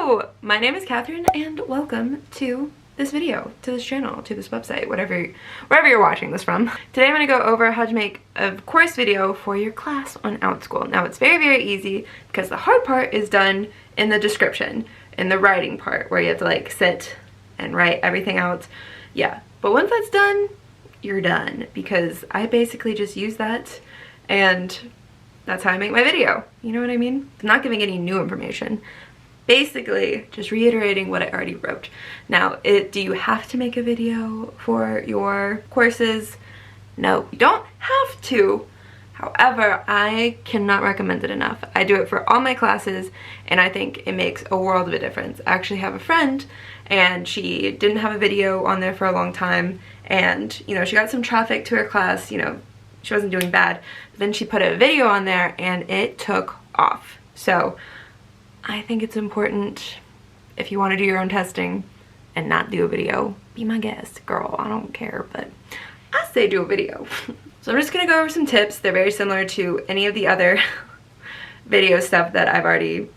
Hello! My name is Catherine and welcome to this video, to this channel, to this website, wherever you're watching this from. Today I'm going to go over how to make a course video for your class on Outschool. Now it's very, very easy because the hard part is done in the description, in the writing part, where you have to like sit and write everything out. Yeah, but once that's done, you're done, because I basically just use that and that's how I make my video. You know what I mean? I'm not giving any new information. Basically, just reiterating what I already wrote. Now, do you have to make a video for your courses? No, you don't have to. However, I cannot recommend it enough. I do it for all my classes, and I think it makes a world of a difference. I actually have a friend, and she didn't have a video on there for a long time, and, you know, she got some traffic to her class, you know, she wasn't doing bad. But then she put a video on there, and it took off. So I think it's important, if you want to do your own testing and not do a video, be my guest, girl. I don't care, but I say do a video. So I'm just gonna go over some tips. They're very similar to any of the other video stuff that I've already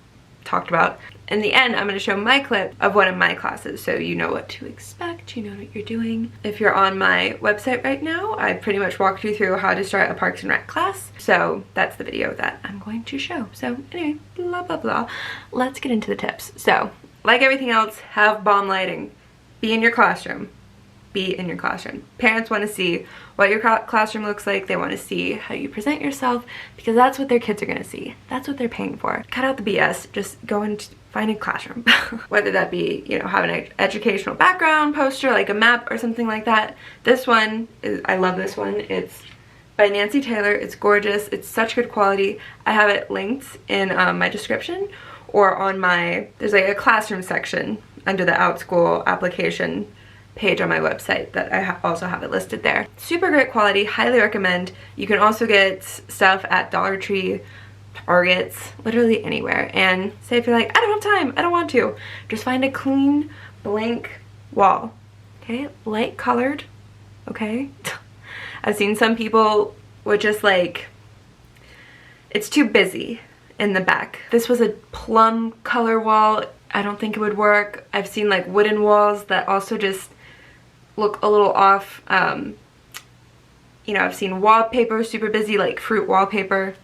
talked about. In the end, I'm gonna show my clip of one of my classes, so you know what to expect, you know what you're doing. If you're on my website right now, I pretty much walked you through how to start a Parks and Rec class. So that's the video that I'm going to show. So anyway, blah, blah, blah. Let's get into the tips. So, like everything else, have bomb lighting. Be in your classroom. Be in your classroom. Parents want to see what your classroom looks like. They want to see how you present yourself, because that's what their kids are going to see. That's what they're paying for. Cut out the BS. Just go and find a classroom. Whether that be, you know, have an educational background poster, like a map or something like that. This one is, I love this one. It's by Nancy Taylor. It's gorgeous. It's such good quality. I have it linked in my description, or on my, there's like a classroom section under the Outschool application page on my website that I also have it listed there. Super great quality, highly recommend. You can also get stuff at Dollar Tree, Targets, literally anywhere. And say if you're like, I don't have time, I don't want to, just find a clean blank wall, okay? Light colored, okay? I've seen some people would just like, it's too busy in the back. This was a plum color wall. I don't think it would work. I've seen like wooden walls that also just look a little off. You know, I've seen wallpaper super busy, like fruit wallpaper.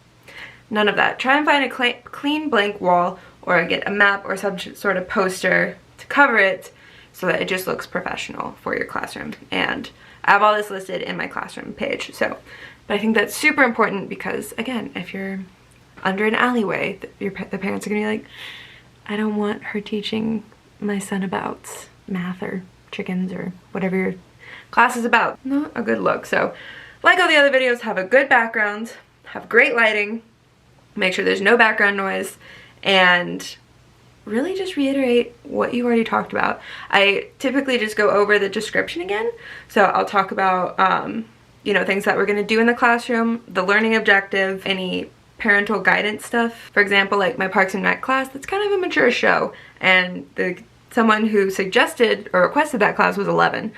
None of that. Try and find a clean blank wall, or get a map or some sort of poster to cover it so that it just looks professional for your classroom. And I have all this listed in my classroom page. So, but I think that's super important because, again, if you're under an alleyway, the parents are gonna be like, I don't want her teaching my son about math or chickens or whatever your class is about. Not a good look. So, like all the other videos, have a good background, have great lighting, make sure there's no background noise, and really just reiterate what you already talked about. I typically just go over the description again. So I'll talk about, you know, things that we're gonna do in the classroom, the learning objective, any parental guidance stuff. For example, like my Parks and Rec class, that's kind of a mature show, and someone who suggested or requested that class was 11.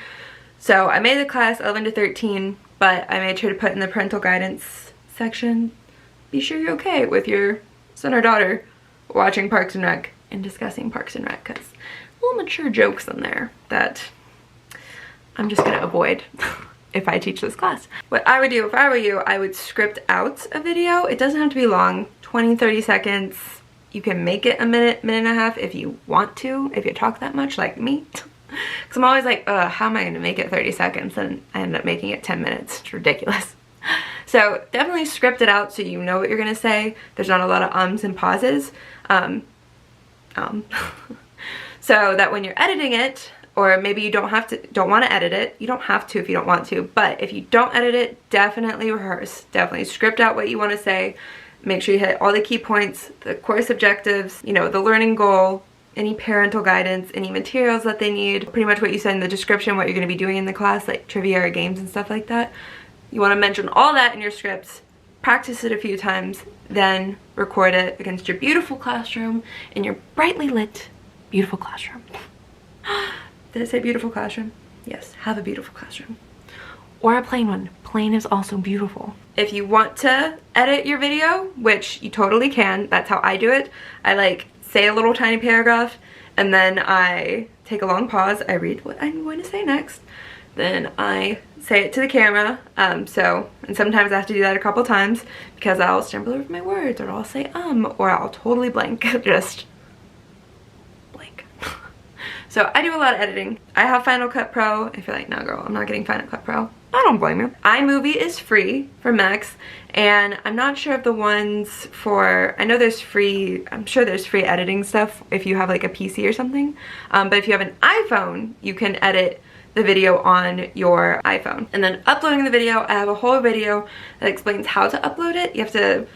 So I made the class 11 to 13, but I made sure to put in the parental guidance section, be sure you're okay with your son or daughter watching Parks and Rec and discussing Parks and Rec, because little mature jokes in there that I'm just gonna avoid if I teach this class. What I would do if I were you, I would script out a video. It doesn't have to be long, 20-30 seconds. You can make it a minute and a half if you want to, if you talk that much like me. Because I'm always like, how am I gonna make it 30 seconds? And I end up making it 10 minutes. It's ridiculous. So definitely script it out so you know what you're gonna say. There's not a lot of ums and pauses. So that when you're editing it, or maybe you don't want to edit it. You don't have to if you don't want to, but if you don't edit it, definitely rehearse. Definitely script out what you want to say. Make sure you hit all the key points, the course objectives, you know, the learning goal, any parental guidance, any materials that they need, pretty much what you said in the description, what you're going to be doing in the class, like trivia or games and stuff like that. You want to mention all that in your scripts, practice it a few times, then record it against your beautiful classroom in your brightly lit, beautiful classroom. Did I say beautiful classroom? Yes, have a beautiful classroom. Or a plain one. Plain is also beautiful. If you want to edit your video, which you totally can, that's how I do it. I like say a little tiny paragraph, and then I take a long pause, I read what I'm going to say next, then I say it to the camera, and sometimes I have to do that a couple times because I'll stumble over my words, or I'll say or I'll totally blank, just blank. So I do a lot of editing. I have Final Cut Pro. If you're like, no girl, I'm not getting Final Cut Pro, I don't blame you. iMovie is free for Macs, and I'm not sure if the ones for, I know there's free, I'm sure there's free editing stuff if you have like a PC or something, but if you have an iPhone, you can edit the video on your iPhone. And then uploading the video, I have a whole video that explains how to upload it. You have to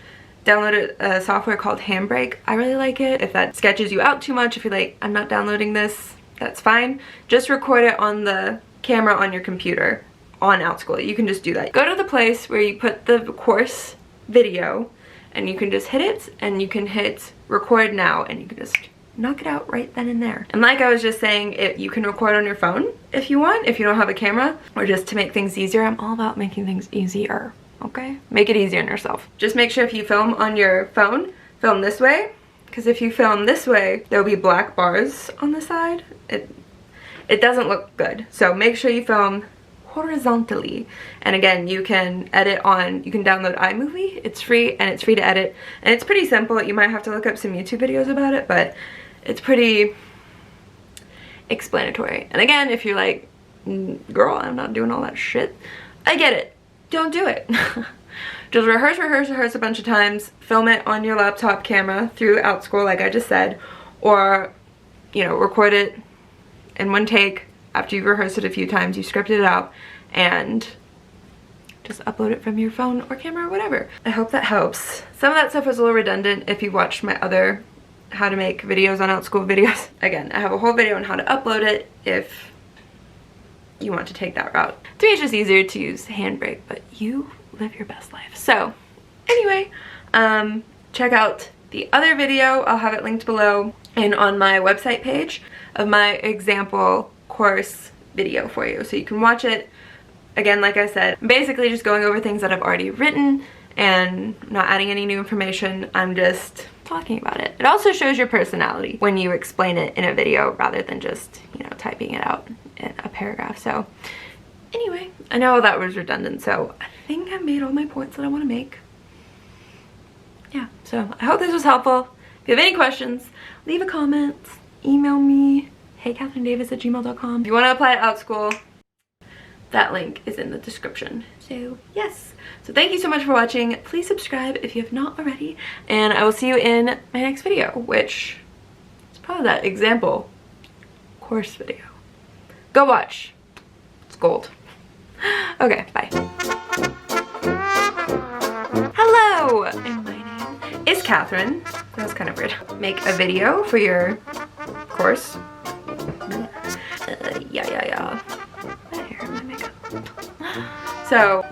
download a software called Handbrake. I really like it. If that sketches you out too much, if you're like, I'm not downloading this, that's fine. Just record it on the camera on your computer on Outschool. You can just do that. Go to the place where you put the course video, and you can just hit it, and you can hit record now, and you can just knock it out right then and there. And like I was just saying, you can record on your phone if you want, if you don't have a camera, or just to make things easier. I'm all about making things easier, okay? Make it easier on yourself. Just make sure if you film on your phone, film this way, because if you film this way, there'll be black bars on the side. It doesn't look good. So make sure you film horizontally. And again, you can edit on, you can download iMovie. It's free, and it's free to edit. And it's pretty simple. You might have to look up some YouTube videos about it, but it's pretty explanatory. And again, if you're like, girl, I'm not doing all that shit, I get it. Don't do it. Just rehearse a bunch of times. Film it on your laptop camera through Outschool, like I just said, or, you know, record it in one take. After you've rehearsed it a few times, you scripted it out, and just upload it from your phone or camera or whatever. I hope that helps. Some of that stuff was a little redundant if you watched my other how to make videos on Outschool videos. Again, I have a whole video on how to upload it if you want to take that route. To me, it's just easier to use Handbrake, but you live your best life. So anyway, check out the other video. I'll have it linked below and on my website page of my example course video for you, so you can watch it. Again, like I said, I'm basically just going over things that I've already written and not adding any new information. I'm just talking about it. It also shows your personality when you explain it in a video rather than just, you know, typing it out in a paragraph. So anyway, I know that was redundant, so I think I made all my points that I want to make. Yeah, so I hope this was helpful. If you have any questions, leave a comment, email me, heykatherinedavis@gmail.com. If you want to apply to Outschool, that link is in the description. So yes, so thank you so much for watching. Please subscribe if you have not already, and I will see you in my next video, which is probably that example course video. Go watch, it's gold. Okay, bye. Hello, and my name is Catherine. That was kind of weird. Make a video for your course. Yeah. My hair, my makeup. So